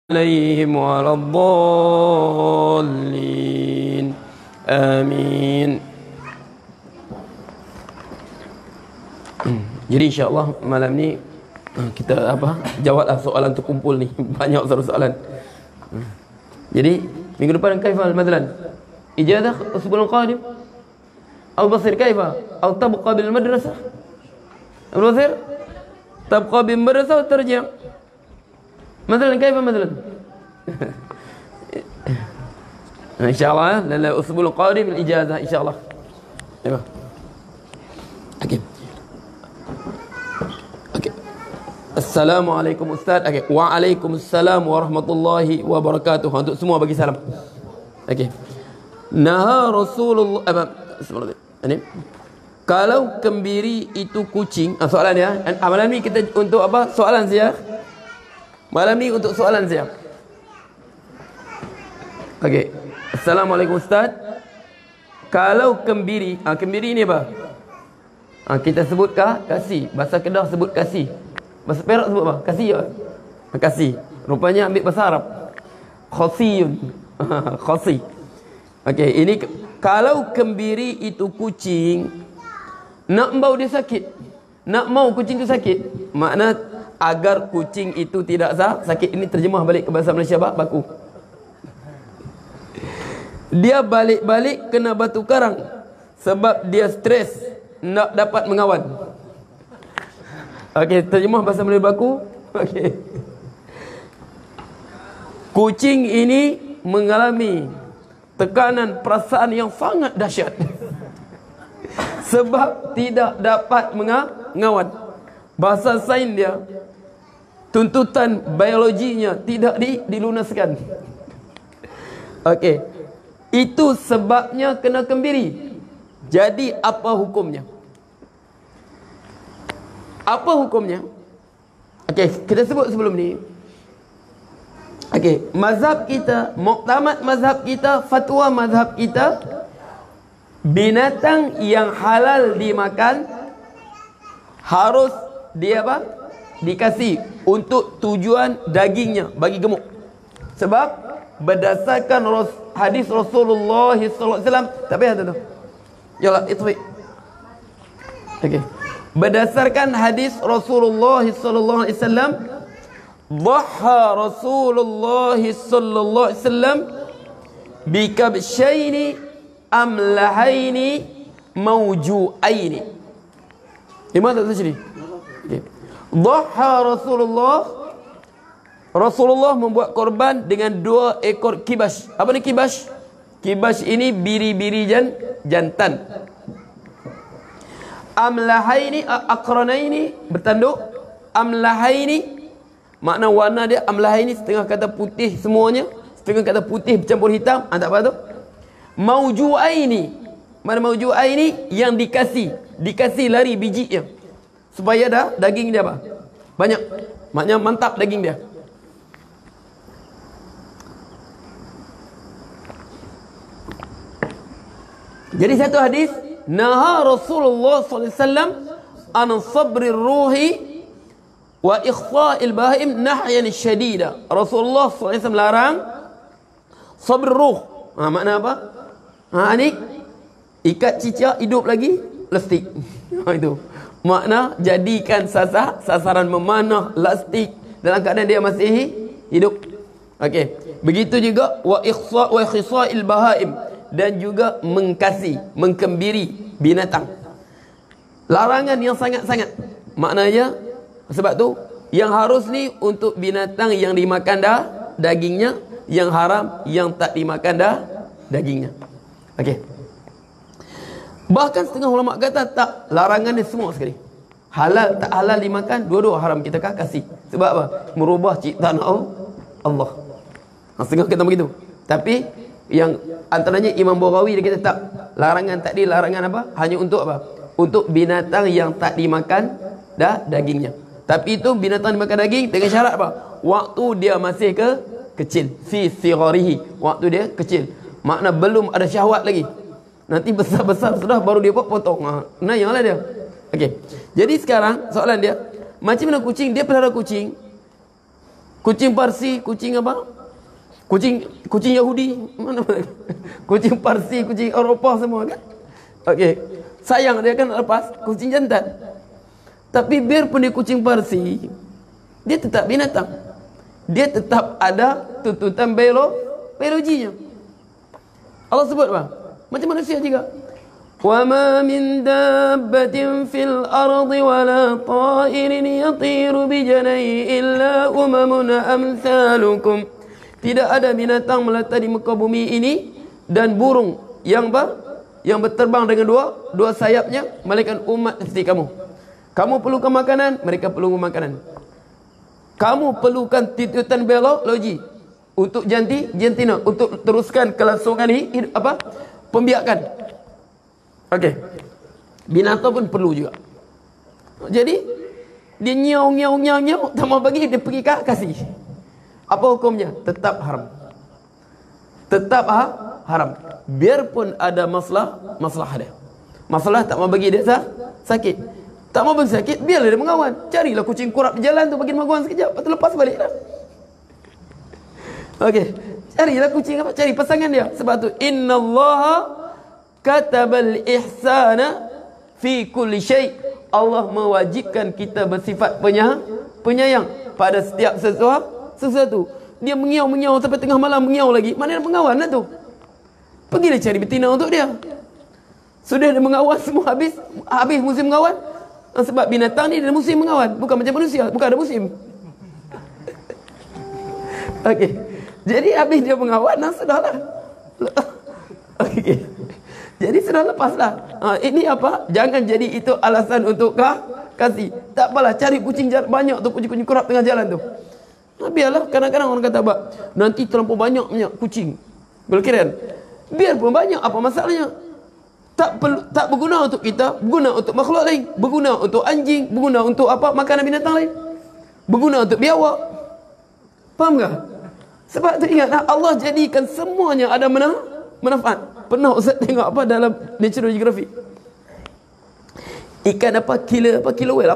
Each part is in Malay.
عليهم ولا الضالين آمين. Jadi insya-Allah malam ni kita jawablah soalan terkumpul ni. Banyak soalan. Jadi minggu depan kaifal مثلا ijazah usbu'ul qadim atau basir kaifa atau tabqa bil madrasah Abu Basir tabqa bil madrasah tarji' مثلا كيف مثلا ان شاء الله الاسبوع القادم الاجازه ان شاء الله. ايوه اوكي اوكي السلام عليكم استاذ. اوكي وعليكم السلام ورحمه الله وبركاته. Untuk semua bagi salam. Okey. Naha Rasulullah bismillah. Ini kalau kembiri itu kucing, soalan ya. Malam ni kita untuk apa? Soalan saja. Malam ni untuk soalan saya. Okey. Assalamualaikum Ustaz. Kalau kembiri, kembiri ni apa? Kita sebut kasih. Bahasa Kedah sebut kasih. Bahasa Perak sebut apa? Kasih apa? Kasih. Rupanya ambil bahasa Arab. Khasiyun. Khasi. Okey, ini kalau kembiri itu kucing, nak mau dia sakit. Nak mau kucing itu sakit. Makna agar kucing itu tidak sakit. Ini terjemah balik ke bahasa Malaysia baku. Dia balik-balik kena batu karang sebab dia stres nak dapat mengawan. Okey, terjemah bahasa Melayu baku. Okey. Kucing ini mengalami tekanan perasaan yang sangat dahsyat sebab tidak dapat mengawan. Bahasa sains dia, tuntutan biologinya tidak dilunaskan. Okey. Itu sebabnya kena kembiri. Jadi apa hukumnya? Apa hukumnya? Okey, kita sebut sebelum ni. Okey, mazhab kita, muktamad mazhab kita, fatwa mazhab kita, binatang yang halal dimakan harus dia apa? Dikasih untuk tujuan dagingnya bagi gemuk. Sebab berdasarkan hadis Rasulullah sallallahu alaihi wasallam, tapi ada tu. Yalah, itu. Okey. Berdasarkan hadis Rasulullah sallallahu alaihi wasallam, dhaha Rasulullah sallallahu alaihi wasallam bi kabshaini amlahaini mawju'aini. Gimana tu sini? Dhaha Rasulullah membuat korban dengan 2 ekor kibas. Apa ni kibas? Kibas ini biri-biri jantan. Amlahaini aqranaini bertanduk. Amlahaini makna warna dia amlahaini setengah kata putih semuanya, setengah kata putih bercampur hitam. Tak apa tu? Maujuaini. Mana maujuaini yang dikasih lari bijinya. Supaya daging dia apa? Banyak. Maknanya mantap daging dia. Jadi satu hadis, naha Rasulullah sallallahu alaihi wasallam an sabrir ruhi wa ikhfa'il bahim nahyan syadida. Rasulullah sallallahu alaihi wasallam larang sabr ruh. Makna apa? Ni ikat cicak hidup lagi plastik. Itu. Makna jadikan sasaran memanah plastik dalam keadaan dia masih hidup. Okey. Begitu juga wa ikhsa'il bahaim, dan juga mengkembiri binatang. Larangan yang sangat-sangat. Maknanya sebab tu yang harus ni untuk binatang yang dimakan dagingnya, yang haram yang tak dimakan dagingnya. Okey. Bahkan setengah ulama kata tak, larangan ni semua sekali. Halal tak halal dimakan, dua-dua haram kita kasih. Sebab apa? Merubah ciptaan Allah. Setengah kata begitu. Tapi yang antaranya Imam Bukhari dia kata tak, larangan tadi larangan apa? Hanya untuk apa? Untuk binatang yang tak dimakan dagingnya. Tapi itu binatang dimakan daging dengan syarat apa? Waktu dia masih kecil. Fi sigharihi. Waktu dia kecil. Makna belum ada syahwat lagi. Nanti besar-besar sudah baru dia potong. Nah, yang lain dia. Okey. Jadi sekarang soalan dia, macam mana kucing? Dia pelihara kucing. Kucing Parsi, kucing apa? Kucing Yahudi, mana mereka? Kucing Parsi, kucing Eropah semua kan? Okey. Sayang dia kan lepas kucing jantan. Tapi biarpun dia kucing Parsi, dia tetap binatang. Dia tetap ada tuntutan biologinya. Allah sebut apa? Macam manusia juga. Wa ma min dabbatin fil ardi wala ta'irin yatiru bi janayhi illa umamun amsalukum. Tidak ada binatang melata di muka bumi ini dan burung yang berterbang dengan dua sayapnya melainkan umat seperti kamu. Kamu perlukan makanan, mereka perlu makanan. Kamu perlukan tuntutan biologi untuk jantina untuk teruskan kelangsungan ini pembiakan. Okey. Binatang pun perlu juga. Jadi dia nyau tak mau bagi, dia pergi kasih. Apa hukumnya? Tetap haram. Tetap haram. Biarpun ada masalah dia. Masalah tak mau bagi dia sakit. Tak mau bagi sakit, biarlah dia mengawan. Carilah kucing kurap di jalan tu, bagi mengawan sekejap, lepas tu lepas balik dah. Okey. Carilah kucing apa? Cari pasangan dia. Sebab tu innallaha katabal ihsana fi kulli syai'. Allah mewajibkan kita bersifat penyayang pada setiap sesuatu. Dia mengiau sampai tengah malam mengiau lagi. Mana dia mengawan lah tu? Pergilah cari betina untuk dia. Sudah dia mengawan semua habis musim mengawan. Sebab binatang ni dia musim mengawan, bukan macam manusia, bukan ada musim. Okey. Jadi habis dia mengawan, sudahlah. Okey. Jadi sudah lepaslah. Ini apa? Jangan jadi itu alasan untuk kasih. Tak apalah, cari kucing banyak tu, kucing kurap tengah jalan tu. Biarlah, kadang-kadang orang kata nanti terlampau banyak kucing berkeliaran. Biarpun banyak, apa masalahnya? Tak berguna untuk kita, berguna untuk makhluk lain, berguna untuk anjing, berguna untuk makanan binatang lain, berguna untuk biawak. Faham tak? Sebab tu ingatlah, Allah jadikan semuanya ada manfaat. Pernah Ustaz tengok dalam National Geographic, ikan killer whale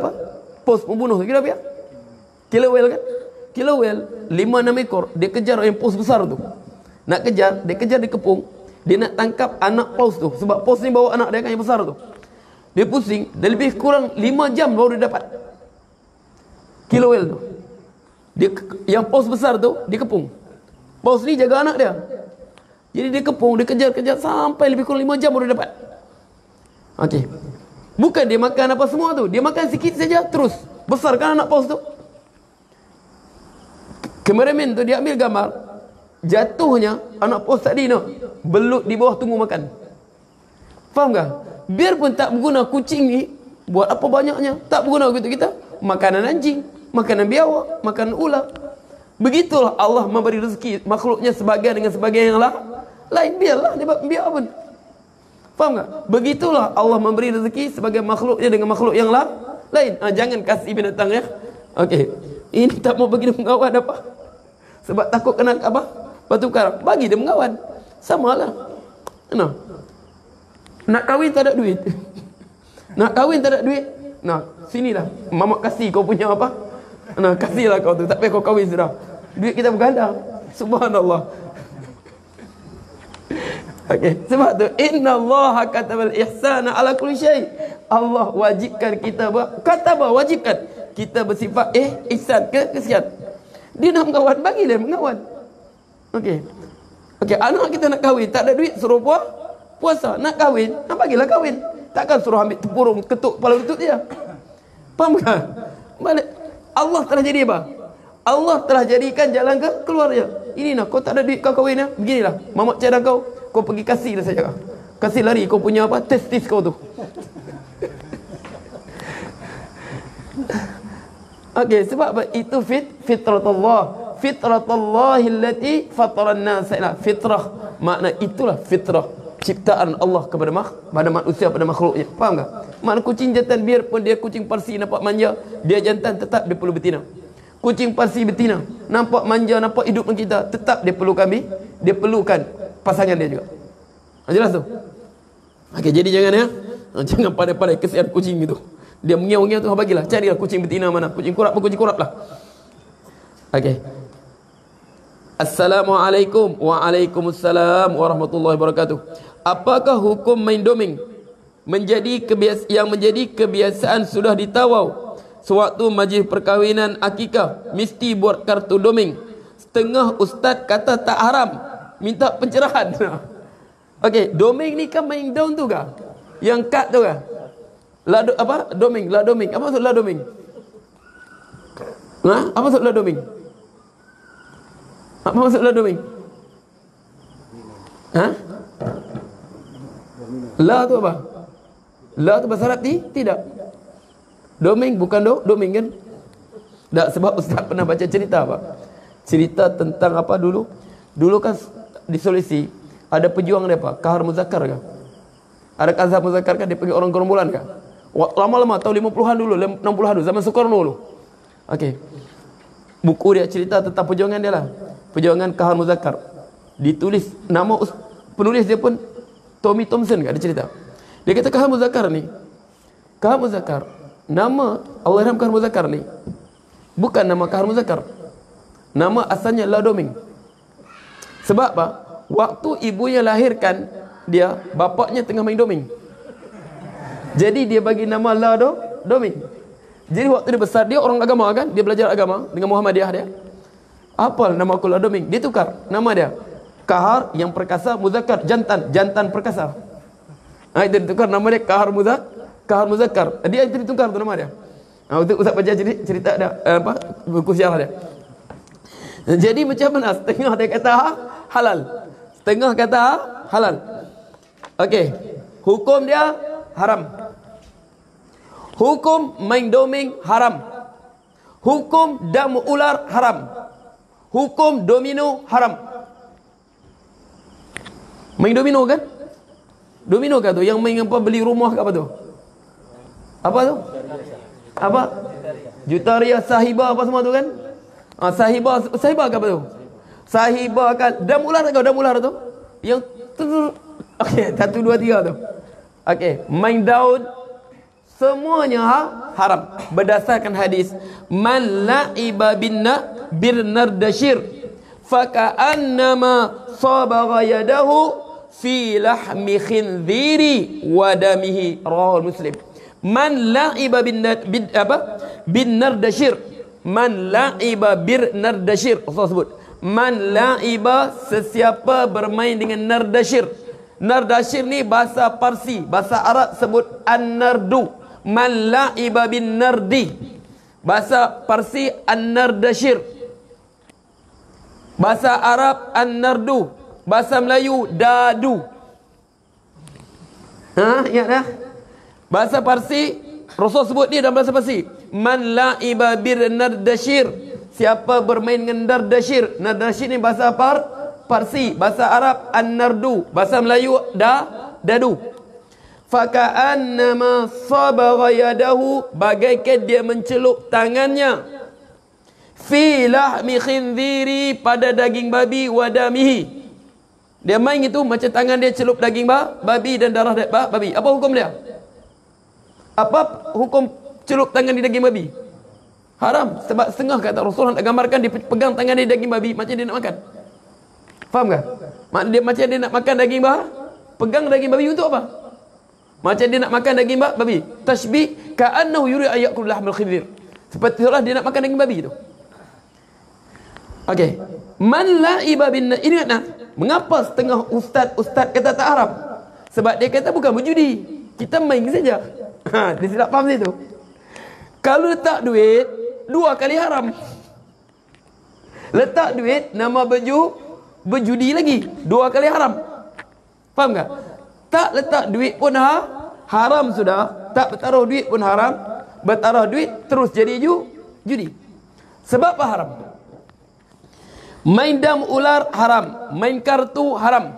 pos membunuh kira apa? Killer whale kan? Killer whale 5-6 ekor, dia kejar yang pos besar tu. Nak kejar, dia kejar di kepung. Dia nak tangkap anak paus tu. Sebab paus ni bawa anak dia kan yang besar tu. Dia pusing. Dia lebih kurang 5 jam baru dia dapat killer whale tu. Yang paus besar tu, dia kepung. Paus ni jaga anak dia. Jadi dia kepung, dia kejar sampai lebih kurang 5 jam baru dia dapat. Okey. Bukan dia makan apa semua tu. Dia makan sikit saja terus. Besarkan anak paus tu. Kameraman tu dia ambil gambar. Jatuhnya anak paus tadi belut di bawah tunggu makan. Faham tak? Biarpun tak berguna kucing ni, buat apa banyaknya, tak berguna untuk kita. Makanan anjing, makanan biawak, makanan ular. Begitulah Allah memberi rezeki makhluknya sebagian dengan sebagian yang lain. Biarlah dia biar pun. Faham tak? Begitulah Allah memberi rezeki sebagian makhluknya dengan makhluk yang lain. Jangan kasih binatang ya. Okey. Ini tak mau bagi dia mengawan apa? Sebab takut kena batu karang. Bagi dia mengawan. Samalah. Nak kahwin tak ada duit. Nak kahwin tak ada duit. Sinilah. Mamak kasih kau punya apa? Kasihlah kau tu. Tak payah kau kahwin sudah. Duit kita berganda. Subhanallah. Okey. Sebab tu innallaha katabal ihsana ala kulli syai'. Allah wajibkan kita wajibkan kita bersifat ihsan kesian. Dia nak mengawan, bagi dia mengawan. Okey. Anak kita nak kahwin, tak ada duit, suruh puasa. Nak kahwin, bagilah kahwin. Takkan suruh ambil tempurung, ketuk kepala lutut dia. Faham tak? Allah telah jadi apa? Allah telah jadikan jalan keluarnya. Ini kau tak ada duit, kau kahwin ya. Beginilah, mamak cadang kau pergi kasih dah saja. Kasih lari kau punya testis kau tu. Okey, sebab apa? Itu fitratullah. Fitratullahi allati fataran nas. Fitrah, makna itulah fitrah ciptaan Allah kepada manusia, pada makhluknya. Faham tak? Makna kucing jantan, biarpun dia kucing Parsi nampak manja, dia jantan tetap dia perlu betina. Kucing Parsi betina, nampak manja, nampak hidup dengan kita, tetap dia perlu kami, dia perlukan pasangan dia juga. Jelas tu? Okey, jadi jangan ya. Jangan pandai-pandai kesian kucing itu. Dia mengiau-ngiau tu, bagilah, carilah kucing betina mana. Kucing kurap pun kucing kurap lah. Okey. Assalamualaikum. Waalaikumsalam warahmatullahi wabarakatuh. Apakah hukum main doming yang menjadi kebiasaan sudah ditawau sewaktu majlis perkahwinan akikah mesti buat kartu doming? Setengah ustaz kata tak haram, minta pencerahan. Okey, doming ni kan main daun tu kah? Yang kad tu kah? Apa? Doming, la doming. Apa maksud la doming? Apa maksud la doming? Apa maksud la doming? La tu apa? La tu bahasa Arab tidak. Doming bukan doming kan? Tak, sebab ustaz pernah baca cerita apa? Cerita tentang apa dulu? Dulu kan di Sulawesi ada pejuang dia apa? Kahar Muzakkar kan? Ada Kahar Muzakkar kan, dia pergi orang gerombolan kan? Lama-lama tahun 50-an dulu, 60-an dulu, zaman Soekarno dulu. Okey. Buku dia cerita tentang perjuangan dia lah. Perjuangan Kahar Muzakkar. Ditulis nama penulis dia pun Tommy Thompson kan, dia cerita. Dia kata Kahar Muzakkar ni, Kahar Muzakkar, nama Allahyarham Kahar Muzakkar ni bukan nama Kahar Muzakkar. Nama asalnya La Doming. Sebab apa? Waktu ibunya lahirkan dia, bapaknya tengah main doming. Jadi dia bagi nama La Doming. Jadi waktu dia besar, dia orang agama kan, dia belajar agama dengan Muhammadiyah dia. Apal nama aku La Doming. Dia tukar nama dia. Kahar yang perkasa, Muzakkar jantan perkasa. Dia tukar nama dia Kahar Muzakkar. Dia itu ditukar tu nama dia. Ustaz baca cerita dia, buku syarah dia. Jadi macam mana? Setengah dia kata halal, setengah kata halal. Okey, hukum dia haram. Hukum main doming haram. Hukum dam ular haram. Hukum domino haram. Main domino kan? Domino kan tu yang main apa, beli rumah ke apa tu? Apa tu? Apa? Jutaria, sahibah apa semua tu kan? Sahibah ke apa tu? Sahibah kan dam ular tu? Yang tu. Okey, 1 2 3 tu. Okey, main daun semuanya haram berdasarkan hadis man la'iba birnardashir faka'annama sabagha yadahu fi lahmi khinziri wa damihi, rawahul Muslim. Man la'iba birnardashir, man la'iba birnardashir, Allah sebut man la'iba, sesiapa bermain dengan nardashir. Nardashir ni bahasa Parsi, bahasa Arab sebut an-nardu. Man la'iba bin nardi, bahasa Parsi an-nardashir, bahasa Arab an-nardu, bahasa Melayu dadu. Ingat dah? Bahasa Parsi Rasul sebut dia dalam bahasa Parsi, man la'iba bir nardashir, siapa bermain dengan nardashir. Nardashir ni bahasa Parsi, bahasa Arab an-nardu, bahasa Melayu dadu. Faka'annama sabagha yadahu, bagaikan dia mencelup tangannya, fi lahmi khinziri, pada daging babi, wadamihi, dia main itu macam tangan dia celup daging babi dan darah babi. Apa hukum dia? Apa hukum celup tangan di daging babi? Haram. Sebab setengah kata Rasulullah nak gambarkan dia pegang tangan dia daging babi macam dia nak makan. Faham ke? Macam dia nak makan daging pegang daging babi untuk apa? Macam dia nak makan daging babi. Tashbih ka'annahu yuri ayakul lahmul khinzir. Seperti itulah dia nak makan daging babi itu. Okey. Man la'iba bin, ini ingat nak? Mengapa setengah ustaz kata tak haram? Sebab dia kata bukan berjudi, kita main saja. Dia tidak faham situ. Kalau letak duit 2 kali haram. Letak duit nama berjudi lagi 2 kali haram. Faham tak? Tak letak duit pun haram sudah. Tak bertaruh duit pun haram. Bertaruh duit terus jadi judi. Sebab apa haram? Main dam ular haram, main kartu haram.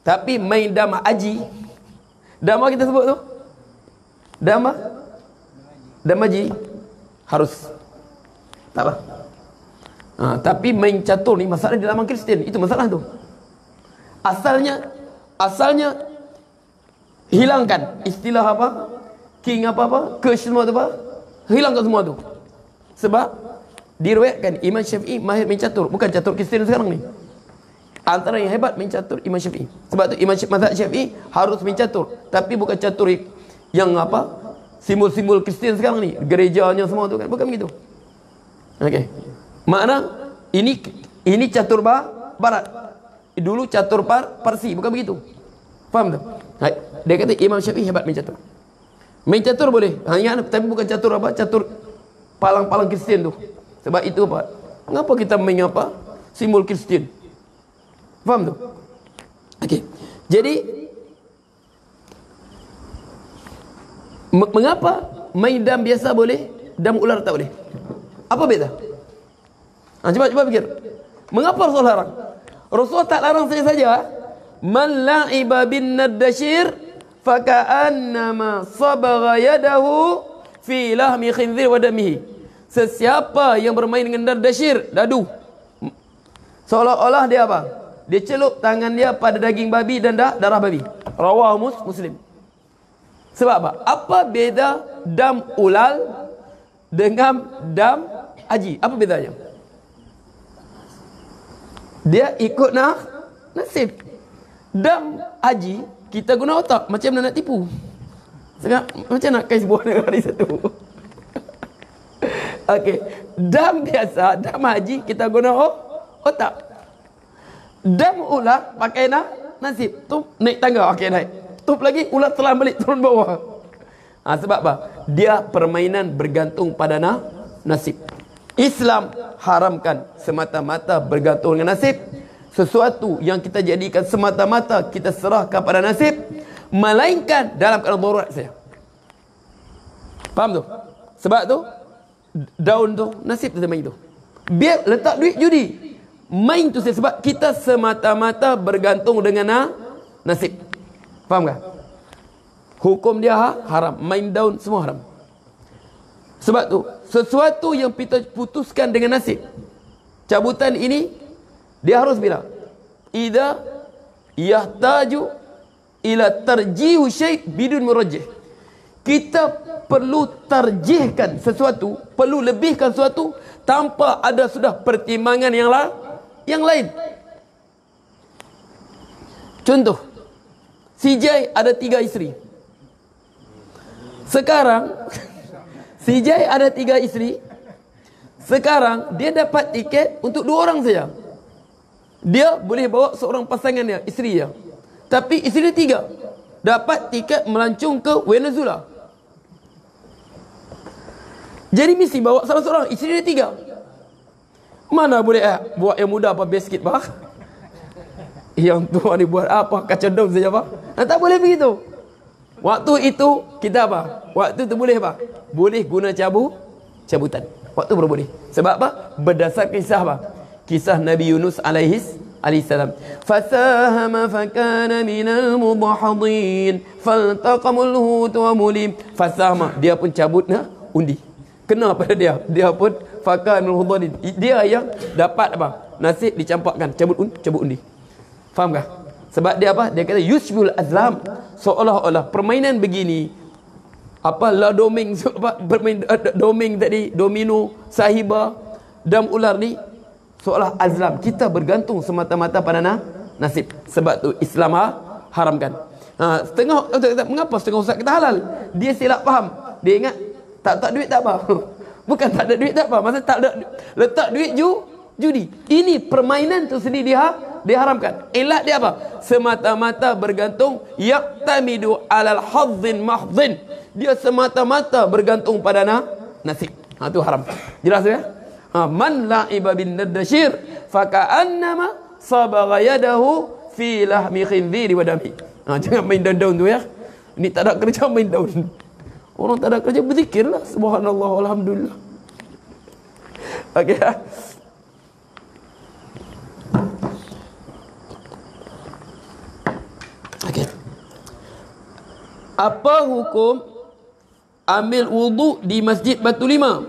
Tapi main dam haji, dam apa kita sebut tu? Dam haji harus. Tak apa. Tapi main catur ni masalah di dalam Kristian, itu masalah tu. Asalnya hilangkan istilah apa? King apa? Ke semua tu apa? Hilangkan semua tu. Sebab Diriwayatkan Imam Syafi'i mahir main catur, bukan catur Kristian sekarang ni. Antara yang hebat main catur Imam Syafi'i. Sebab tu Imam mazhab Syafi'i harus main catur, tapi bukan catur yang apa? Simbol-simbol Kristian sekarang ni, gerejanya semua tu kan, bukan begitu. Okey. Makna ini catur barat. Dulu catur Parsi, bukan begitu. Faham tak? Dia kata Imam Syafi'i hebat main catur. Main catur boleh, tapi bukan catur apa? Catur palang-palang Kristian tu. Sebab itu apa? Mengapa kita main apa? Simbol Kristian. Faham tu? Okey. Jadi mengapa main dam biasa boleh, dam ular tak boleh? Apa beza? Cuba fikir. Mengapa Rasul larang? Rasul tak larang saja-saja. Man la'iba bin naddashir faka'annama sabagha yadahu fi lahmi khinzir wa damihi. Sesiapa yang bermain dengan naddashir, dadu, seolah-olah dia apa? Dia celup tangan dia pada daging babi dan darah babi. Rawahu Muslim. Sebab apa? Apa beza dam ulal dengan dam haji? Apa bezanya? Dia ikut nasib. Dam haji kita guna otak, macam mana nak tipu. Sekarang macam nak kais buah dengan hari satu. Okey, dam biasa, dam haji kita guna otak. Dam ular pakai nasib. Tu naik tangga, okey naik. Tup lagi ular telah balik turun bawah. Sebab apa? Dia permainan bergantung pada nasib. Islam haramkan semata-mata bergantung dengan nasib. Sesuatu yang kita jadikan semata-mata kita serahkan pada nasib, melainkan dalam keadaan darurat saja. Faham tu? Sebab tu daun tu nasib tu main tu. Biar letak duit judi. Main tu saja, sebab kita semata-mata bergantung dengan nasib. Faham tak? Hukum dia haram. Main daun semua haram. Sebab tu sesuatu yang kita putuskan dengan nasib, cabutan ini dia harus bila idza yahtaju ila tarjihu syai' bidun murajjih. Kita perlu tarjihkan sesuatu, perlu lebihkan sesuatu tanpa ada sudah pertimbangan yang lain. Contoh, CJ ada 3 isteri. Sekarang CJ ada 3 isteri. Sekarang dia dapat tiket untuk 2 orang saja. Dia boleh bawa seorang pasangan dia, isteri dia. Tapi isteri dia 3 dapat tiket melancong ke Venezuela. Jadi mesti bawa salah seorang, isteri dia 3. Mana boleh buat yang muda apa basket bah? Yang tua ni buat apa? Kacau dom saja bah? Tak boleh begitu. Waktu itu kita apa? Waktu itu boleh apa? Boleh guna cabutan. Waktu baru boleh. Sebab apa? Berdasarkan kisah apa? Kisah Nabi Yunus alaihissalam. Fasahama fakana minal mudhahadin faltaqamul hut wa mulim. Fasahama, dia pun cabut undi. Kena pada dia. Dia pun fakana minal mudhahadin. Dia yang dapat apa? Nasib dicampakkan, cabut undi. Faham tak? Sebab dia apa? Dia kata yusbul azlam, seolah-olah permainan begini apa la doming, bermain doming tadi, domino, sahiba, dam ular ni seolah azlam, kita bergantung semata-mata pada nasib. Sebab tu Islam haramkan. Setengah mengapa setengah ustaz kita halal? Dia silap faham. Dia ingat tak duit tak apa. Bukan tak ada duit tak apa, masa tak ada letak duit judi. Ini permainan tu sendiri diharamkan. Ilat dia apa? Semata-mata bergantung yaqtamidu alal hadzin mahdhin. Dia semata-mata bergantung pada nasib. Itu haram. Jelas ya? Man la'iba bin naddashir faka'annama sabagha yadahu fi lahmi khinzir wa dami. Jangan main daun tu ya. Ini tak ada kerja main daun. Orang tak ada kerja berzikirlah. Subhanallah walhamdulillah. Okey. Okey. Apa hukum ambil wudu di Masjid Batu 5,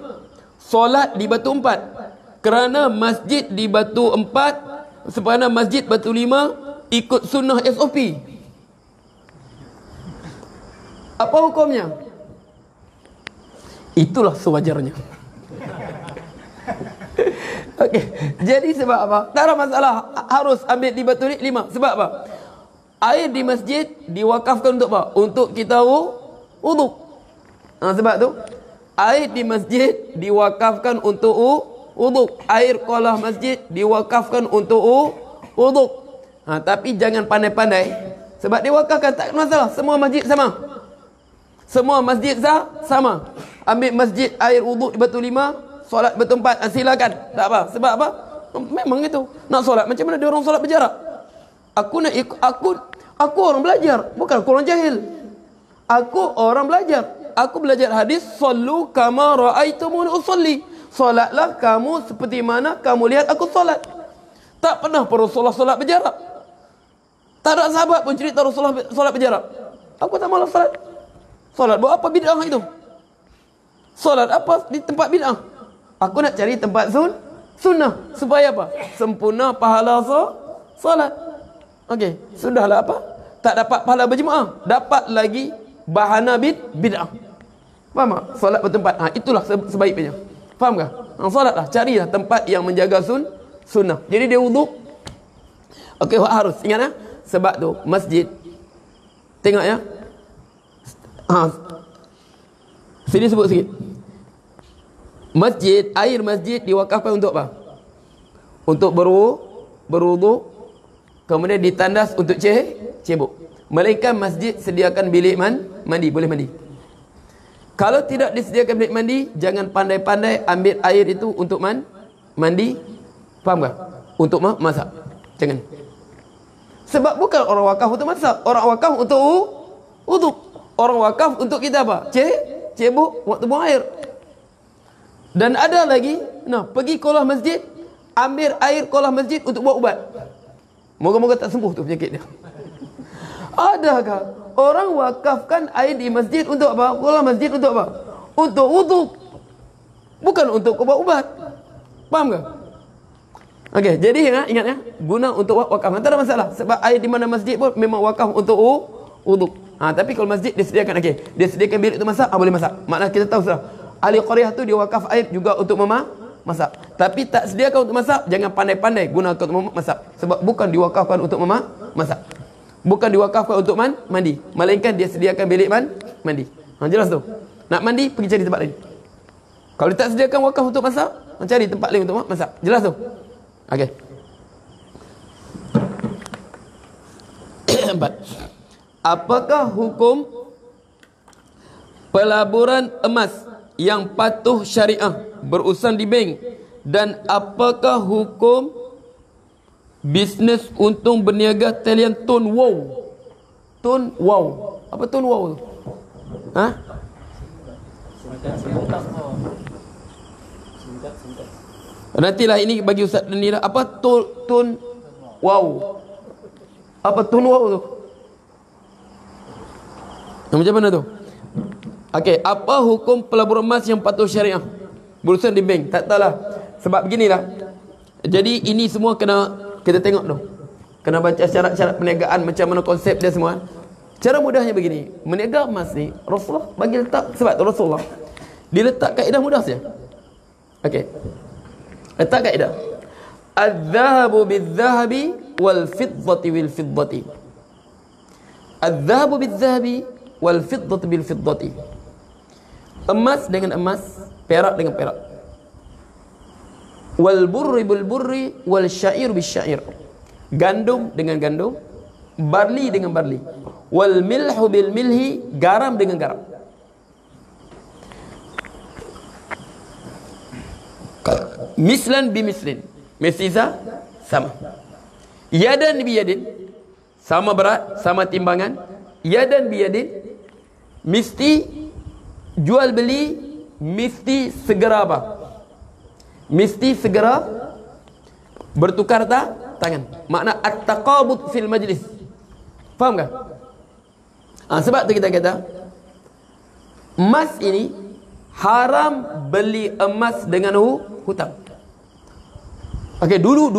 solat di Batu 4? Kerana masjid di Batu 4, sebenarnya Masjid Batu 5 ikut sunnah SOP. Apa hukumnya? Itulah sewajarnya. Okey. Jadi sebab apa? Tak ada masalah harus ambil di Batu Lima. Sebab apa? Air di masjid diwakafkan untuk apa? Untuk kita wuduk. Sebab tu air di masjid diwakafkan untuk wuduk. Air kolah masjid diwakafkan untuk wuduk. Tapi jangan pandai-pandai. Sebab diwakafkan tak masalah. Semua masjid sama. Semua masjid sama. Ambil masjid air wuduk di Batu Lima, solat bertempat, silakan. Tak apa. Sebab apa? Memang itu. Nak solat macam mana dia orang solat berjarak? Aku orang belajar, bukan aku orang jahil. Aku orang belajar. Aku belajar hadis, sallu kama ra'aitumuni usalli. Solatlah kamu seperti mana kamu lihat aku solat. Tak pernah Rasulullah solat berjarak. Tak ada sahabat pun cerita Rasulullah solat berjarak. Aku tak mahu solat. Solat buat apa bid'ah itu? Solat apa di tempat bid'ah? Aku nak cari tempat sunnah. Supaya apa? Sempurna pahala solat. Okey, sudahlah apa? Tak dapat pahala berjemaah, dapat lagi bahana bid'ah. Faham tak? Solat bertempat. Itulah sebaiknya. Faham tak? Solatlah, carilah tempat yang menjaga sunnah. Jadi dia wuduk. Okey, harus ingat sebab tu masjid. Tengok ya. Sini sebut sikit. Masjid, air masjid diwakafkan untuk apa? Untuk berwuduk. Kemudian ditandas untuk cebok. Melainkan masjid sediakan bilik mandi, boleh mandi. Kalau tidak disediakan bilik mandi, jangan pandai-pandai ambil air itu untuk mandi. Faham tak? Untuk masak. Jangan. Sebab bukan orang wakaf untuk masak. Orang wakaf untuk wuduk. Orang wakaf untuk kita apa? Cebok waktu buang air. Dan ada lagi, pergi kolah masjid, ambil air kolah masjid untuk buat ubat. Moga-moga tak sembuh tu penyakit dia. Adakah orang wakafkan air di masjid untuk apa? Kolah masjid untuk apa? Untuk wuduk. Bukan untuk buat ubat. Faham ke? Okey, jadi ingat guna untuk wakaf. Tak ada masalah. Sebab air di mana masjid pun memang wakaf untuk wuduk. Tapi kalau masjid disediakan, dia sediakan bilik untuk masak, boleh masak. Maknanya kita tahu sudah. Ahli qaryah tu dia wakaf air juga untuk masak. Tapi tak sediakan untuk masak, jangan pandai-pandai guna untuk masak. Sebab bukan diwakafkan untuk masak. Bukan diwakafkan untuk mandi. Melainkan dia sediakan bilik mandi. Jelas tu. Nak mandi, pergi cari tempat lain. Kalau dia tak sediakan wakaf untuk masak, cari tempat lain untuk masak. Jelas tu. Okey. 4. Apakah hukum pelaburan emas yang patuh syariah berurusan di bank, dan apakah hukum bisnes untung berniaga talian tun wow? Tun wow. Apa tun wow tu? Nantilah ini bagi Ustaz ni lah. Apa tun wow? Apa tun wow tu? Macam mana tu? Okey, apa hukum pelaburan emas yang patuh syariah berurusan di bank? Tak tahulah. Sebab beginilah. Jadi ini semua kena kita tengok tu. Kena baca syarat-syarat perniagaan, macam mana konsep dia semua. Cara mudahnya begini, meniaga emas ni Rasulullah bagi letak, sebab tu Rasulullah dia letak kaedah mudah saja. Okey. Letak kaedah. Az-zahabu bil-zahabi wal-fiddati bil-fiddati. Az-zahabu bil-zahabi wal-fiddati bil-fiddati. Emas dengan emas, perak dengan perak. Wal burri bil burri wal syair bil syair. Gandum dengan gandum, barli dengan barli. Wal milhu bil milhi, garam dengan garam. Mislan bi mislin, mestiza sama. Yadan bi yadin, sama berat, sama timbangan. Yadan bi yadin, mesti jual beli, mesti segera apa? Mesti segera bertukar tangan. Makna at-taqabud fil majlis. Faham tak? Sebab tu kita kata emas ini haram beli emas dengan hutang. Okey, dulu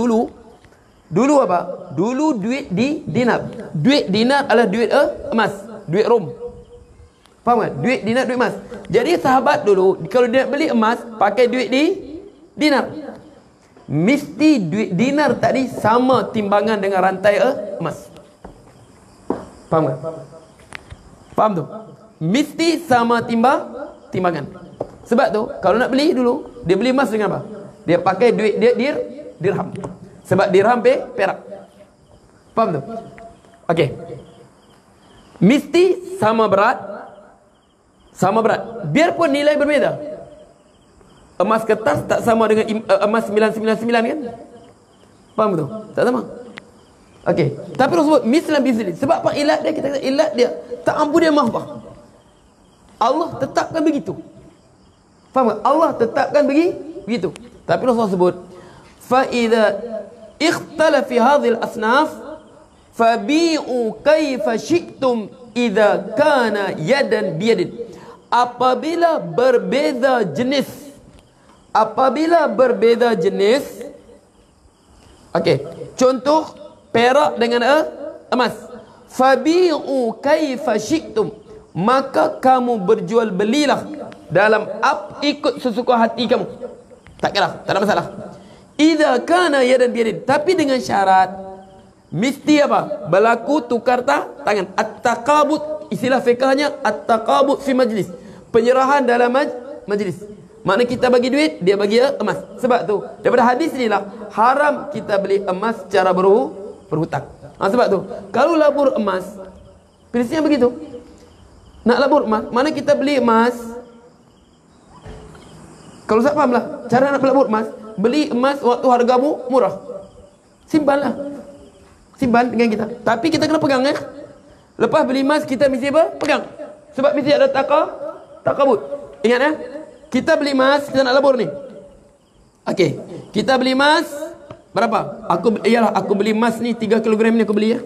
apa? Dulu duit di dinar. Duit dinar adalah duit emas, duit rom. Faham tak? Duit dinar, duit emas. Jadi sahabat dulu kalau dia nak beli emas pakai duit di dinar. mesti duit dinar tadi sama timbangan dengan rantai emas. Faham tak? Faham tu? Mesti sama timbangan. Sebab tu kalau nak beli dulu, dia beli emas dengan apa? Dia pakai duit dia dirham. Sebab dirham perak. Faham tu? Okey. Mesti sama berat. Biarpun nilai berbeza. Emas kertas tak sama dengan emas 999 kan? Faham tu? Tak sama. Okey. Tapi Rasulullah mislan bisli. Sebab apa ilat dia? Kita kata ilat dia tak ampu dia mahbah. Allah tetapkan begitu. Faham tak? Allah tetapkan begitu. Tapi Rasulullah sebut fa idza ikhtala fi hadhihi al-asnaf fabi'u kaifa syi'tum idza kana yadan biyadin. Apabila berbeza jenis, okey, contoh perak dengan emas, fabi'u kaifa syi'tum, maka kamu berjual belilah dalam ikut sesuka hati kamu. Tak kira, tak ada masalah. Idza kana yadan biyadin, tapi dengan syarat mesti apa? Berlaku tukar tangan. At-taqabud, istilah fiqhnya at-taqabud fi majlis. Penyerahan dalam majlis. Makna kita bagi duit, dia bagi emas. Sebab tu, daripada hadis ni lah haram kita beli emas secara berhutang. Sebab tu, kalau labur emas, prinsipnya begitu. Nak labur emas, mana kita beli emas. Kalau saya faham lah, cara nak labur emas, beli emas waktu hargamu murah. Simpanlah. Simpan dengan kita. Tapi kita kena pegang Lepas beli emas kita mesti apa? Pegang. Sebab mesti ada takabut. Ingat ya? Kita beli emas, kita nak labur ni. Okey. Kita beli emas berapa? Aku beli emas ni 3 kg ni aku beli ya.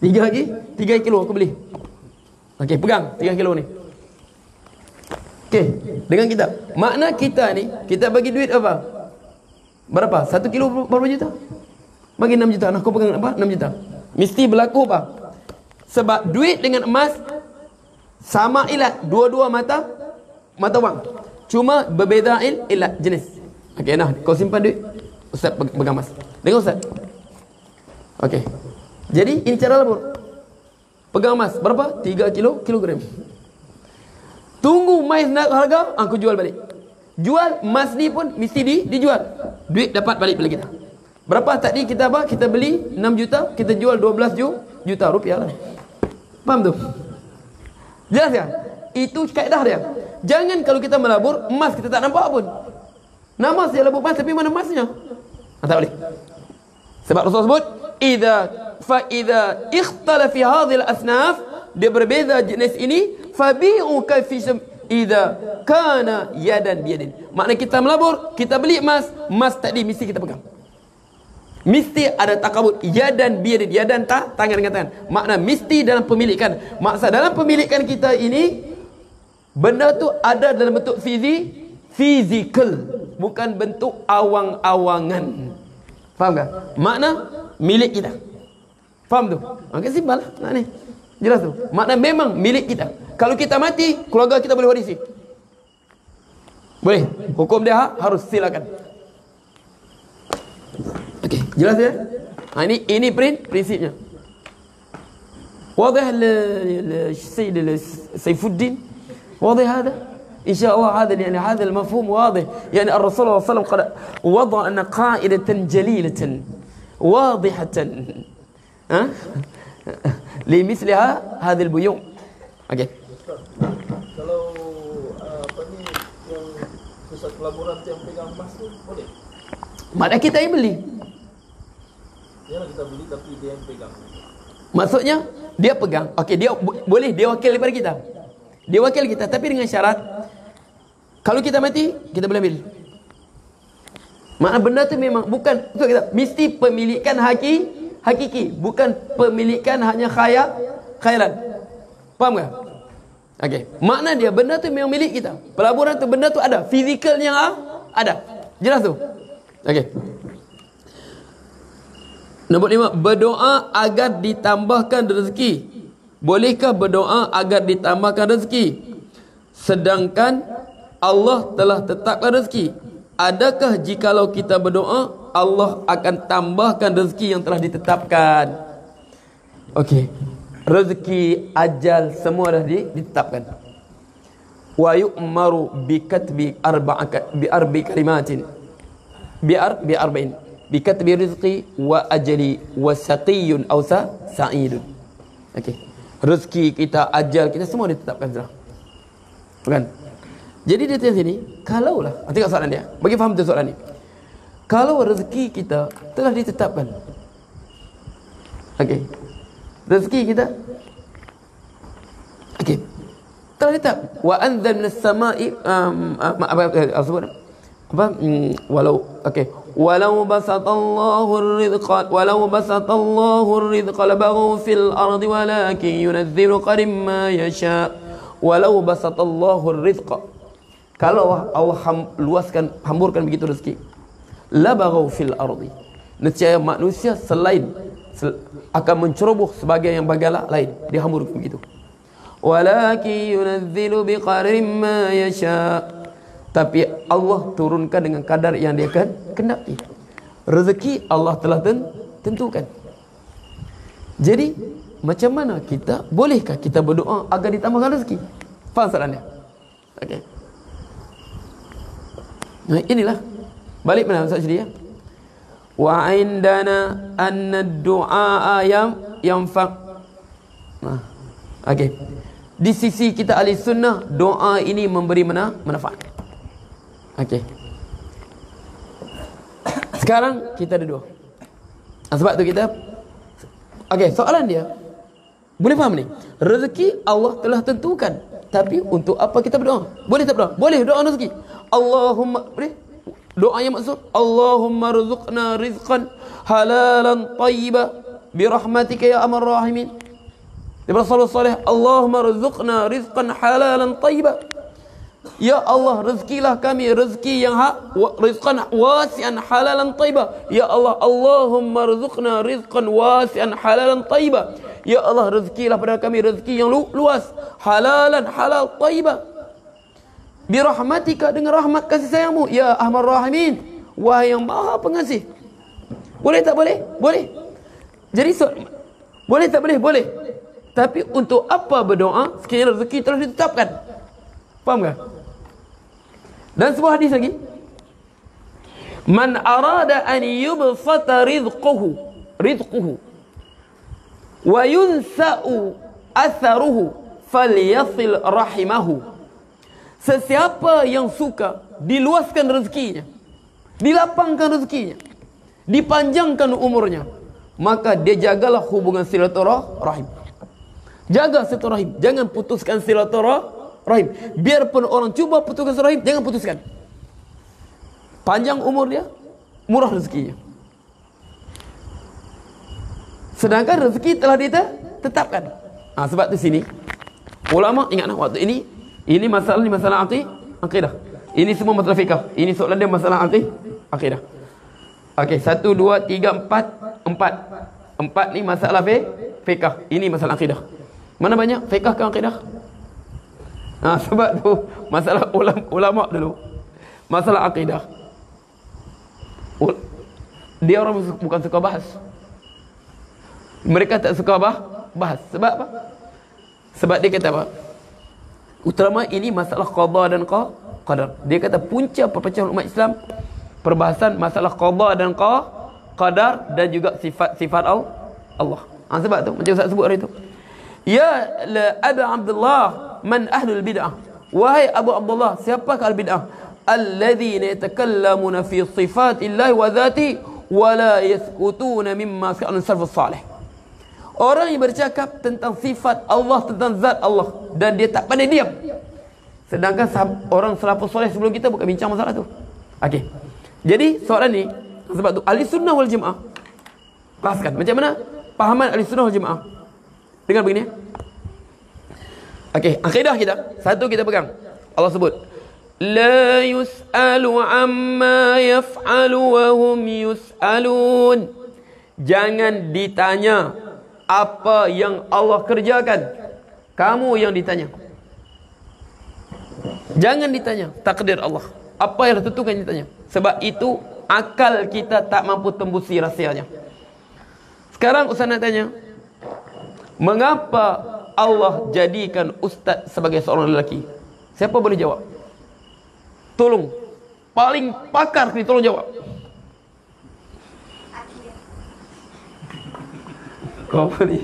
3 kilo aku beli. Okey, pegang 3 kilo ni. Okey, dengan kita. Makna kita ni, kita bagi duit apa? Berapa? 1 kilo berapa juta? Bagi 6 juta. Nah, aku pegang apa? 6 juta. Mesti berlaku apa? Sebab duit dengan emas sama ilat, dua-dua mata wang. Cuma berbeza ilat jenis. Okey, nah, kau simpan duit, Ustaz pegang emas. Dengar Ustaz. Okey. Jadi ini cara labur. Pegang emas berapa? 3 kilogram. Tunggu emas naik harga, aku jual balik. Jual emas ni pun mesti dijual. Duit dapat balik pada kita. Berapa tadi kita apa? Kita beli 6 juta, kita jual 12 juta rupiah lah. Faham tu? Jelas ya? Itu kaedah dia. Jangan kalau kita melabur emas kita tak nampak pun. Nama saya labur emas tapi mana emasnya? Tak boleh. Sebab Rasulullah sebut idza ikhtala fi hadhil asnaf, dia berbeza jenis ini, fabi'u kafisam idza kana yadan biyadin. Makna kita melabur, kita beli emas tadi mesti kita pegang. Mesti ada takabut yadan biyadin, yadan tangan dengan tangan. Makna mesti dalam pemilikan. Maksud dalam pemilikan kita ini benda tu ada dalam bentuk fizikal, bukan bentuk awang-awangan. Faham tak? Makna milik kita. Faham tu? Okey, simpel lah. Nah ni. Jelas tu. Makna memang milik kita. Kalau kita mati, keluarga kita boleh warisi. Boleh. Hukum dia harus silakan. Okey, jelas ya? Ini prinsipnya. واضح السيد سيف الدين؟ واضح هذا؟ إن شاء الله هذا المفهوم واضح. يعني الرسول صلى الله عليه وسلم قد وضع أن قاعدة جليلة واضحة لمثلها هذه البيوع. Okey. Kalau apa ni yang pusat pelaburan yang pegang emas tu boleh? Maknanya kita yang beli. Ya, kita beli tapi dia yang pegang. Maksudnya dia pegang. Okey, dia boleh dia wakil daripada kita. Dia wakil kita tapi dengan syarat kalau kita mati kita boleh ambil. Makna benda tu memang bukan kita mesti pemilikan hakiki, bukan pemilikan hanya khayalan. Faham tak? Okey. Makna dia benda tu memang milik kita. Pelaburan tu benda tu ada, fizikalnya ada. Jelas tu? Okey. Nombor 5, berdoa agar ditambahkan rezeki. Bolehkah berdoa agar ditambahkan rezeki sedangkan Allah telah tetapkan rezeki? adakah jikalau kita berdoa Allah akan tambahkan rezeki yang telah ditetapkan? Okey, rezeki, ajal semua dah ditetapkan. Wa yu'maru bi katbi arba'i kalimatin bi arba'in bi katbi rizqi wa ajali wa saqiyyun aw sa'idun. Okey, rezeki kita, ajal kita semua ditetapkan sudah. Bukan? Jadi dia tanya sini, kalaulah, tengok soalan dia, bagi faham tu soalan ni. Kalau rezeki kita telah ditetapkan, okey, rezeki kita, okey, telah ditetap. Wa anzal minas sama'i walau basatallahu ar-rizqa labaghu fil ardi walakin yunazzilu qadrim ma yasha. Walau basatallahu ar-rizqa, kalau Allah hamburkan begitu rezeki, labaghu fil ardi, nescaya manusia akan menceroboh sebagai yang bagalah lain, dihamburkan begitu. Walakin yunazzilu biqadrim ma yasha, tapi Allah turunkan dengan kadar yang dia kehendaki. Rezeki Allah telah tentukan. Jadi macam mana kita, bolehkah kita berdoa agar ditambahkan rezeki? Faham soalannya? Okey. Nah, inilah balik mana Ustaz Syedi ya. Wa indana anna ad-du'a yanfa'. Nah, okey. Di sisi kita ahli sunnah, doa ini memberi manfaat. Okey. Sekarang kita ada dua. Sebab tu kita, okey, soalan dia, boleh faham ni? Rezeki Allah telah tentukan, tapi untuk apa kita berdoa? Boleh tak berdoa? Boleh doa rezeki. Allahumma, boleh? Doa yang maksud Allahumma rzuqna rizqan halalan tayyiba birahmatika ya arhamar rahimin. Daripada salawat salih, Allahumma rzuqna rizqan halalan tayyiba. Ya Allah, rezekilah kami rezeki yang rizqan wasi'an halalan tayyiba. Ya Allah, Allahumma rzuqna rizqan wasi'an halalan tayyiba. Ya Allah, rezekilah pada kami rezeki yang luas, halalan halal tayyiba. Birahmatika, dengan rahmat kasih sayangmu, ya arhamar rahimin, wahai yang maha pengasih. Boleh tak boleh? Boleh. Jadi boleh tak boleh? Boleh. Tapi untuk apa berdoa sekiranya rezeki telah ditetapkan? Faham tak? Dan sebuah hadis lagi, man arada an yubsata rizquhu wa yunsa'u atharuhu falyasil rahimahu. Sesiapa yang suka diluaskan rezekinya, dilapangkan rezekinya, dipanjangkan umurnya, maka dia jagalah hubungan silaturahim. Jaga silaturahim, jangan putuskan silaturahim. Biarpun orang cuba putuskan silaturahim, jangan putuskan. Panjang umur dia, murah rezekinya. Sedangkan rezeki telah ditetapkan. Sebab tu sini ulama ingatlah waktu ini masalah akidah. Ini semua masalah fiqh. Ini soalan dia masalah akidah. Okey, 1 2 3 4 4 ni masalah fiqh. Ini masalah akidah. Mana banyak fiqh ke akidah? Sebab tu masalah ulama dulu. Masalah akidah. Dia orang bukan suka bahas. Mereka tak suka bahas. Sebab apa? Sebab dia kata apa? Utama ini masalah qada dan qadar. Dia kata punca perpecahan umat Islam perbahasan masalah qada dan qadar dan juga sifat Allah. Sebab tu macam Ustaz sebut hari tu. Ya Abu Abdullah, man ahlul bid'ah? Wahai Abu Abdullah, siapakah al-bid'ah? Alladzina yatakallamuna fi sifatillahi wa dhati wa la yaskutuna mimma kana salafus salih. Orang yang bercakap tentang sifat Allah, tentang zat Allah, dan dia tak pandai diam. Sedangkan orang salafus soleh sebelum kita bukan bincang masalah tu. Okey. Jadi soalan ni, sebab tu ahli sunnah wal jamaah bahaskan macam mana pahaman ahli sunnah wal jamaah. Dengar begini. Okey, akidah kita. Satu kita pegang. Allah sebut, la yus'alu amma yaf'alu wa hum yus'alun. Jangan ditanya apa yang Allah kerjakan, kamu yang ditanya. Jangan ditanya takdir Allah. Apa yang ditentukan dia tanya. Sebab itu akal kita tak mampu tembusi rahsianya. Sekarang Ustaz nak tanya, mengapa Allah jadikan ustaz sebagai seorang lelaki? Siapa boleh jawab? Tolong, paling pakar ni tolong jawab. Kau boleh.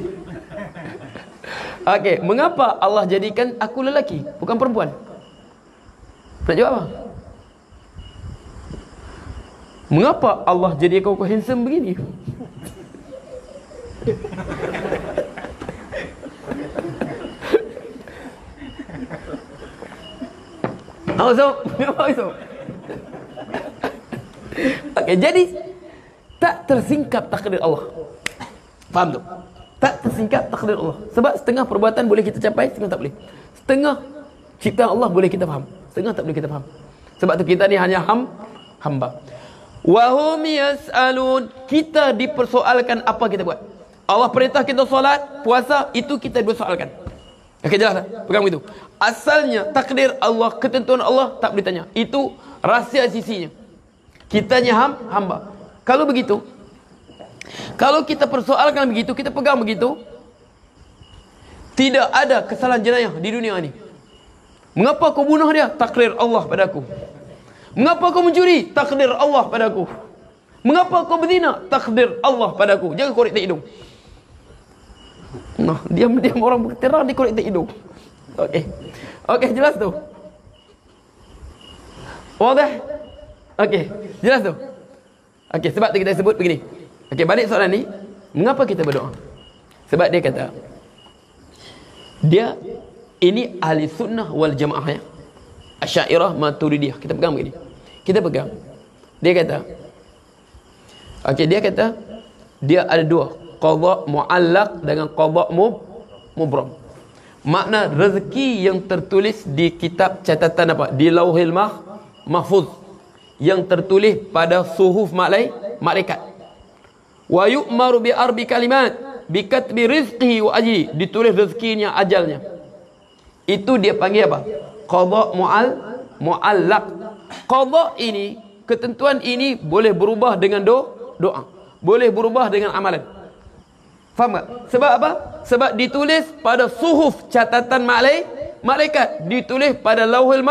Okey, mengapa Allah jadikan aku lelaki bukan perempuan? Nak jawab apa? Mengapa Allah jadikan aku handsome begini? Okey, jadi tak tersingkap takdir Allah. Faham tu? Tak tersingkap takdir Allah. Sebab setengah perbuatan boleh kita capai, setengah tak boleh. Setengah ciptaan Allah boleh kita faham, setengah tak boleh kita faham. Sebab tu kita ni hanya hamba. Wahum yas'alun, kita dipersoalkan apa kita buat. Allah perintah kita solat, puasa, itu kita dipersoalkan. Okey, jelas tak? Pegang begitu. Asalnya takdir Allah, ketentuan Allah tak boleh tanya. Itu rahsia sisinya. Kitanya hamba. Kalau begitu, kalau kita persoalkan begitu, kita pegang begitu, tidak ada kesalahan jenayah di dunia ini. Mengapa kau bunuh dia? Takdir Allah padaku. Mengapa kau mencuri? Takdir Allah padaku. Mengapa kau berzina? Takdir Allah padaku. Jangan korek tak hidung. Nah, diam-diam orang berterang dia korek tak hidung. Okey. Okey, jelas tu. Wadah? Okey, jelas tu. Okey, sebab tu kita sebut begini. Okey, balik soalan ni, mengapa kita berdoa? Sebab dia kata, dia ini ahli sunnah wal jamaah ya. Asy'ariyah Maturidiyah. Kita pegang begini. Kita pegang. Dia kata, okey, dia kata dia ada dua, qadha muallaq dengan qadha mubram. Makna rezeki yang tertulis di kitab catatan apa? Di Lauhil Mahfuz, yang tertulis pada suhuf malaikat. Wa yu'maru bi arbi kalimat bi katbi rizqihi wa ajli, ditulis rezekinya, ajalnya. Itu dia panggil apa? Qadha muallaq. Qadha ini, ketentuan ini boleh berubah dengan doa, boleh berubah dengan amalan. Faham tak? Sebab apa? Sebab ditulis pada suhuf catatan malaikat, ditulis pada Lauhul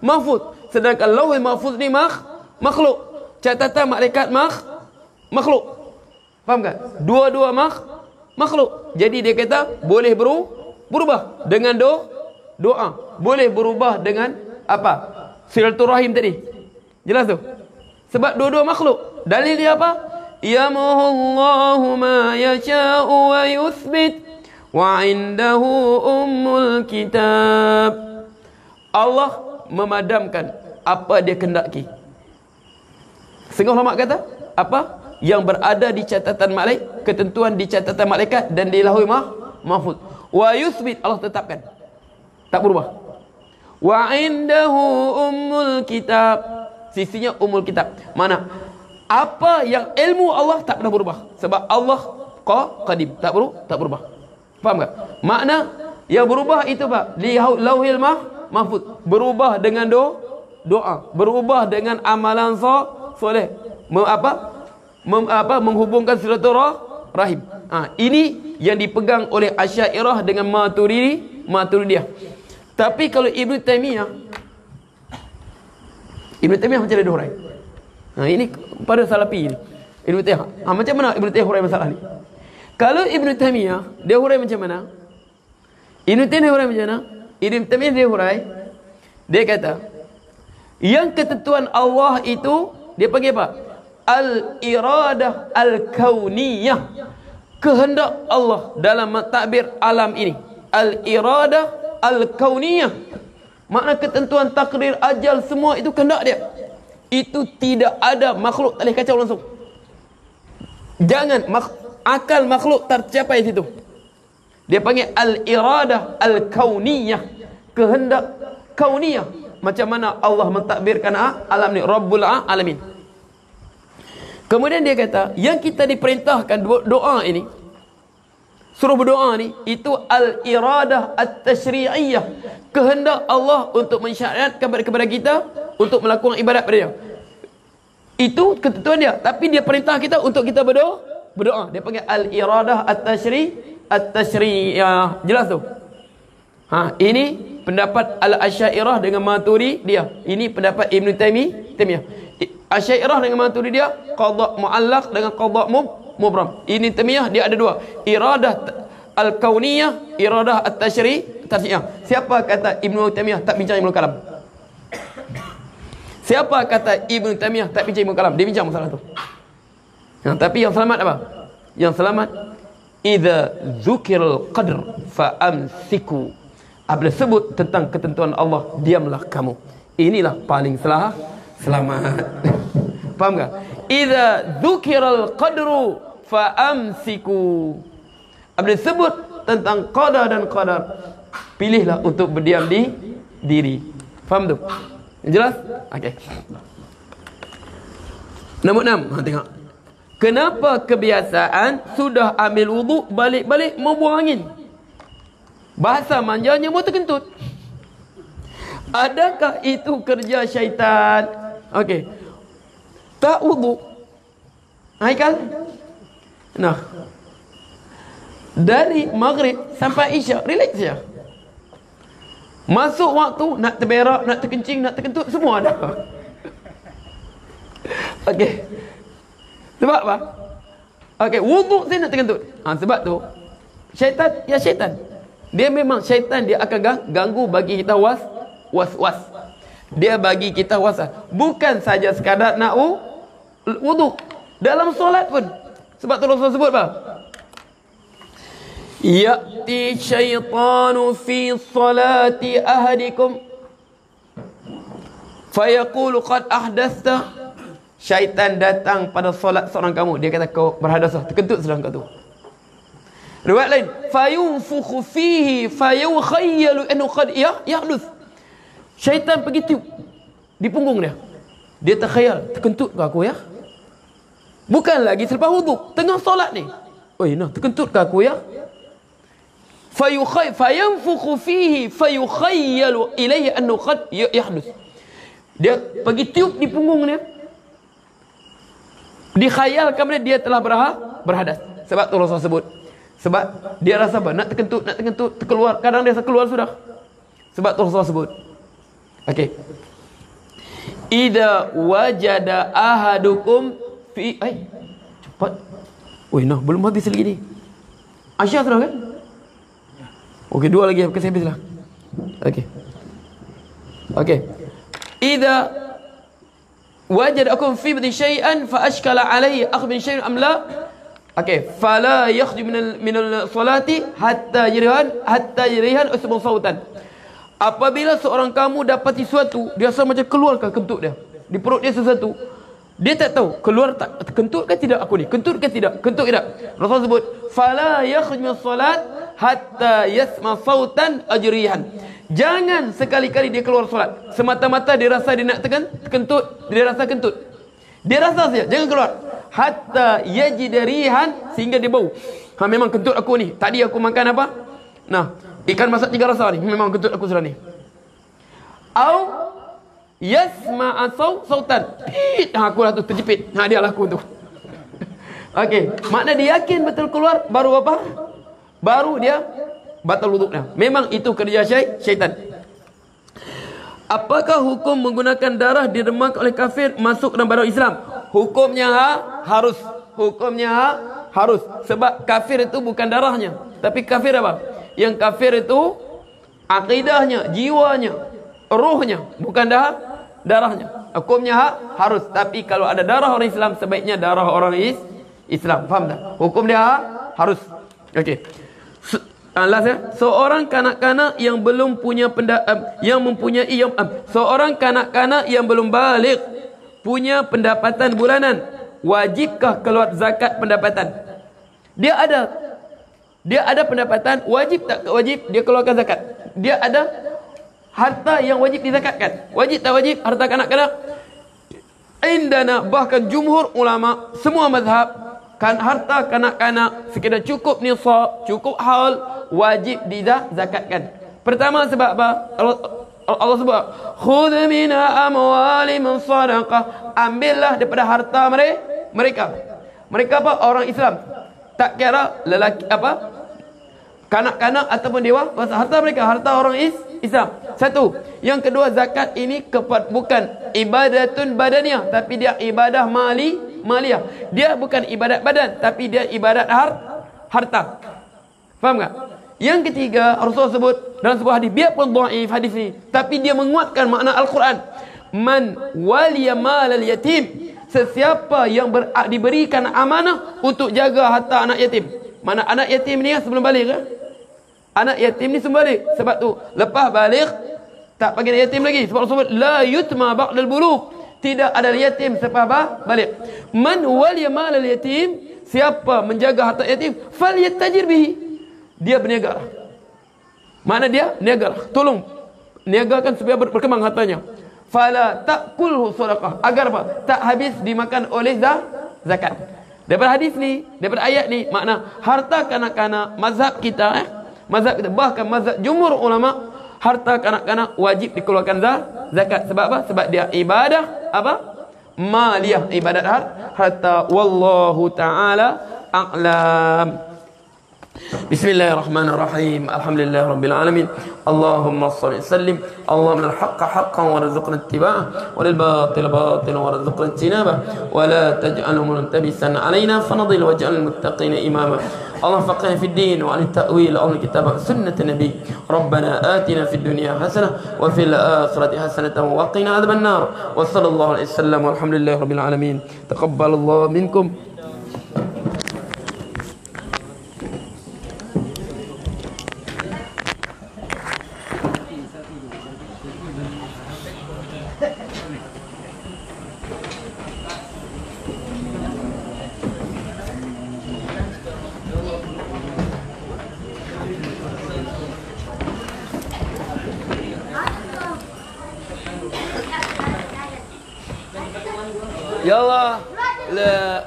Mahfuz. Sedangkan Lauhul Mahfuz ni makhluk, catatan malaikat makhluk. Faham tak? Dua-dua makhluk. Jadi dia kata boleh berubah dengan doa, boleh berubah dengan apa? Silaturahim tadi. Jelas tu? Sebab dua-dua makhluk. Dalil dia apa? Yamhullahu ma yasha'u wa yuthbit wa indahu ummul kitab. Allah memadamkan apa dia kendaki. Setengah ulama kata apa? Yang berada di catatan malaikat, ketentuan di catatan malaikat dan di Lauhul Mahfuz. Wa yuthbit, Allah tetapkan, tak berubah. Wa indahu ummul kitab, sisinya ummul kitab. Mana? Apa yang ilmu Allah tak pernah berubah. Sebab Allah qadim, tak berubah. Faham tak? Makna yang berubah itu Pak, di Lauhil Mahfuz, berubah dengan doa, berubah dengan amalan soleh, menghubungkan silaturahim. Ini yang dipegang oleh Asy'ariyah dengan Maturidiyah. Tapi kalau Ibn Taymiyah macam mana dia hurai? Ini pada Salafi ini. Ibn Taymiyah. Macam mana Ibn Taymiyah hurai masalah ni? Kalau Ibn Taymiyah dia hurai macam mana? Ibn Taymiyah hurai macam mana? Ibn Taymiyah dia hurai, dia kata yang ketentuan Allah itu dia panggil apa? Al-iradah al-kauniyah, kehendak Allah dalam takbir alam ini. Al-iradah al-kauniyah, makna ketentuan takdir, ajal, semua itu kehendak dia. Itu tidak ada makhluk tak boleh kacau langsung. Jangan akal makhluk tercapai situ. Dia panggil al-iradah al-kauniyah, kehendak kauniyah. Macam mana Allah mentakbirkan alam ni, Rabbul Alamin. Kemudian dia kata, yang kita diperintahkan doa ini, suruh berdoa ni, itu al-iradah at-tashri'iyah, kehendak Allah untuk mensyariatkan kepada kita untuk melakukan ibadat pada dia. Itu ketentuan dia, tapi dia perintah kita untuk kita berdoa. Dia panggil al-iradah at-tashri'iyah. Jelas tu? Ini pendapat al-Asy'ariyah dengan Maturidiyah. Ini pendapat Ibn Taimiyah. Asy'ariyah dengan Maturidiyah qada' mu'allaq dengan qada' mubram. Ini Taimiyah dia ada dua, iradah al-kauniyah, iradah at-tashri'iyah. Siapa kata Ibn Taimiyah tak bincang ilmu kalam? Siapa kata Ibn Taimiyah tak bincang ilmu kalam? Dia bincang masalah tu. Tapi yang selamat apa? Yang selamat, idza dzukirul qadr fa amsiku. Apabila sebut tentang ketentuan Allah, diamlah kamu. Inilah paling selamat. Faham tak? Idza dzukiral qadru fa amsiku. Apabila sebut tentang qada dan qadar, pilihlah untuk berdiam di diri. Faham tu? Jelas? Okey. Nombor 6, tengok. Kenapa kebiasaan sudah ambil wuduk balik-balik mau buang angin? Bahasa manjanya mau terkentut. Adakah itu kerja syaitan? Okey. Tak wuduk. Haikal? Nah. Dari maghrib sampai isyak, relax saja. Masuk waktu nak terberak, nak terkencing, nak terkentut, semua ada. Okey. Sebab apa? Okey, wuduk saya nak terkentut. Sebab tu syaitan, ya syaitan. Dia memang syaitan, dia akan ganggu bagi kita was-was. Dia bagi kita was-was. Bukan saja sekadar nak wuduk, dalam solat pun. Sebab tu Rasul sebut apa? Ya'ti syaitanu fi salati ahadikum fayaqulu qad ahdasta. Syaitan datang pada solat seorang kamu, dia kata kau berhadasah, terkentut sudah kau tu. Riwayat lain, fayunfukhu fihi fayukhayyalu annahu qad yahdus. Syaitan pergi tiup di punggung dia. Dia terkhayal, terkentut ke aku ya? Bukan lagi selepas wuduk, tengah solat ni. Oi, nah, terkentut ke aku ya? Fayanfukhu fihi fayukhayyalu ilayhi annahu qad yahdus. Dia pergi tiup di punggung dia. Dikhayalkan dia telah berhadas. Sebab tu Rasul sebut. Sebab dia rasa apa? Nak terkentut, terkeluar. Kadang dia keluar sudah. Sebab tu Rasul sebut. Okey. Idza wajada ahadukum fi cepat. Oi, nah, belum habis lagi ni. Aisyah sudah kan? Okey, dua lagi kasi habislah. Okey. Okey. Idza wajadakum fi badi syai'an fa ashkala alayhi akhbir syai'an am la. Okey, fala yakhruj min al-salati hatta yarihan usbu sautan. Apabila seorang kamu dapati sesuatu, dia rasa macam keluar ke kentut dia. Di perut dia sesuatu. Dia tak tahu keluar tak, kentut ke tidak aku ni? Kentut ke tidak? Kentut ke tidak? Rasul sebut, fala yakhruj min as-salat hatta yasma sautan ajrihan. Jangan sekali-kali dia keluar solat semata-mata dia rasa dia nak kentut, dia rasa kentut. Dia rasa saja, jangan keluar. Hatta yajidarihan, sehingga dia bau. Memang kentut aku ni. Tadi aku makan apa? Nah, ikan masak 3 rasa ni. Memang kentut aku sudah ni. Au yasma'a sautan. Aku lah tu terjepit. Dia lah aku tu. Okey, makna dia yakin betul keluar, baru apa? Baru dia batal wuduknya. Memang itu kerja syaitan. Apakah hukum menggunakan darah diremak oleh kafir masuk dalam badan Islam? Hukumnya harus. Hukumnya harus. Sebab kafir itu bukan darahnya, tapi kafir apa? Yang kafir itu akidahnya, jiwanya, ruhnya, bukan darahnya. Hukumnya harus. Tapi kalau ada darah orang Islam, sebaiknya darah orang Islam. Faham tak? Hukum dia harus. Okey. Last ya. Seorang kanak-kanak yang belum punya seorang kanak-kanak yang belum balik punya pendapatan bulanan, wajibkah keluar zakat pendapatan? Dia ada pendapatan, wajib tak wajib dia keluarkan zakat? Dia ada harta yang wajib dizakatkan. Wajib tak wajib harta kanak-kanak? Indana, bahkan jumhur ulama semua mazhab kan harta kanak-kanak sekadar cukup nisab, cukup haul, wajib dizakatkan. Pertama sebab apa? Allah sebut khudh min amwalihim sadaqah, ambillah daripada harta mereka. Mereka apa? Orang Islam. Tak kira lelaki apa? Kanak-kanak ataupun dewasa, harta mereka, harta orang Islam. Satu. Yang kedua, zakat ini bukan ibadatun badaniyah, tapi dia ibadah maliyah. Dia bukan ibadat badan, tapi dia ibadat harta. Faham tak? Yang ketiga, Rasul sebut dalam sebuah hadis, biarpun dhaif hadis ini, tapi dia menguatkan makna Al-Quran. Man waliya malal yatim, sesiapa yang diberikan amanah untuk jaga harta anak yatim. Mana anak yatim ni sebelum balik ke? Anak yatim ni sebelum balik. Sebab tu lepas balik tak panggil yatim lagi. Sebab Rasul sebut la yutma ba'dal bulugh, tidak ada yatim selepas balik. Man waliya malal yatim, siapa menjaga harta yatim, falyattajir bihi, dia berniaga. Mana dia? Niaga. Tolong niagakan supaya berkembang hartanya. Fala ta'kulhu sadaqah, agar apa? Tak habis dimakan oleh zakat. Daripada hadis ni, daripada ayat ni, makna harta kanak-kanak mazhab kita bahkan mazhab jumhur ulama, harta kanak-kanak wajib dikeluarkan zakat. Sebab apa? Sebab dia ibadah apa? Maliyah, ibadat harta. Wallahu ta'ala a'lam. Bismillahirrahmanirrahim. Alhamdulillahirabbil alamin. Allahumma shalli sallim. Allahumma al-haqqa haqqan warzuqna ittiba'ah, walil batila batilan warzuqna ijtinabah, wa la taj'alhu muntabisan alaina fanadil waj'al muttaqina imama. اللهم فقهنا في الدين وعن التأويل أو الكتاب سنة النبي. ربنا آتنا في الدنيا حسنة وفي الآخرة حسنة وقنا عذاب النار. وصلى الله عليه وسلم والحمد لله رب العالمين. تقبل الله منكم. يلا لا